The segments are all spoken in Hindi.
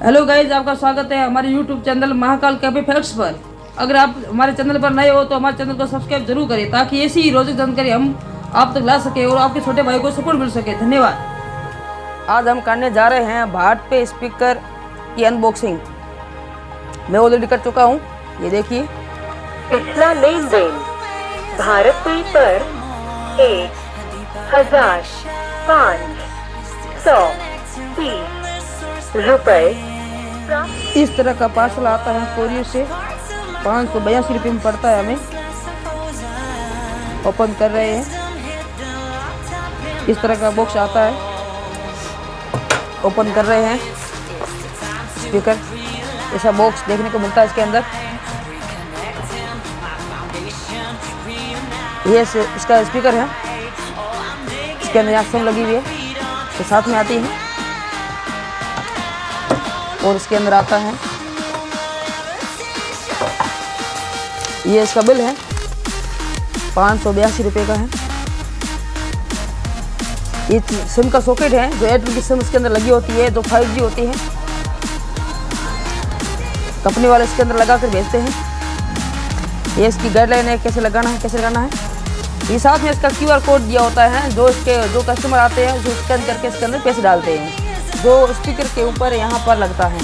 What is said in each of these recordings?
हेलो गाइज, आपका स्वागत है हमारे YouTube channel Mahakal cafe facts पर। अगर आप हमारे चैनल पर नए हो तो हमारे चैनल को सब्सक्राइब जरूर करें ताकि ऐसी ही रोचक जानकारी हम आप तक ला सके और आपके छोटे भाई को सपोर्ट मिल सके। धन्यवाद। आज हम करने जा रहे हैं भारत पे स्पीकर की अनबॉक्सिंग। मैं ऑलरेडी कर चुका हूँ, ये देखिए। पिछला लेन देन भारत पे पर 1,530 रुपए। इस तरह का पार्सल आता है कोरियर से, 582 रुपये में पड़ता है हमें। ओपन कर रहे हैं, इस तरह का बॉक्स आता है। ओपन कर रहे हैं, स्पीकर ऐसा बॉक्स देखने को मिलता है इसके अंदर। ये इसका स्पीकर है, इसके अंदर यहाँ सुन लगी हुई है, तो साथ में आती है। और इसके अंदर आता है, ये इसका बिल है, 582 रुपये का है। ये सिम का सॉकेट है, जो एयरटेल की सिम इसके अंदर लगी होती है, जो 5G होती है। कंपनी वाले इसके अंदर लगा कर भेजते हैं। ये इसकी गाइडलाइन है, कैसे लगाना है, कैसे लगाना है। ये साथ में इसका QR कोड दिया होता है, जो कस्टमर आते हैं जो स्कैन करके इसके अंदर पैसे डालते हैं, जो स्पीकर के ऊपर यहाँ पर लगता है।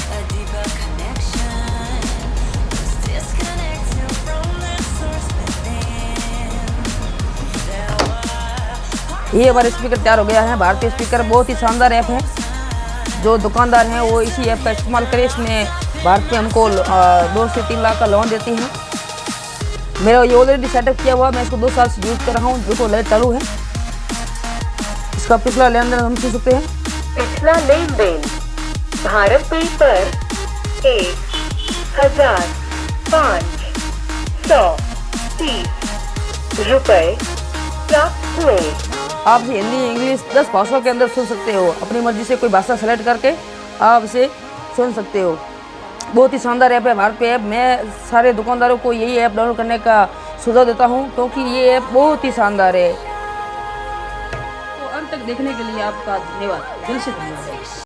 ये हमारे स्पीकर तैयार हो गया है। भारतीय स्पीकर बहुत ही शानदार ऐप है। जो दुकानदार हैं वो इसी ऐप का इस्तेमाल करें। इसमें भारत में हमको 2 से 3 लाख का लोन देती है। मेरा ये ऑलरेडी सेटअप किया हुआ, मैं इसको 2 साल से यूज़ कर रहा हूँ, जो तो लाइट चालू है। इसका पिछला लेन देन हम सुन सकते हैं। पिछला लेन देन भारत पे पर 1,530 रुपए प्राप्त हुए। आप हिंदी इंग्लिश 10 भाषाओं के अंदर सुन सकते हो। अपनी मर्जी से कोई भाषा सेलेक्ट करके आप इसे सुन सकते हो। बहुत ही शानदार ऐप है भारत पे ऐप। मैं सारे दुकानदारों को यही ऐप डाउनलोड करने का सुझाव देता हूँ, क्योंकि ये ऐप बहुत ही शानदार है। तो अंत तक देखने के लिए आपका धन्यवाद, दिल से धन्यवाद।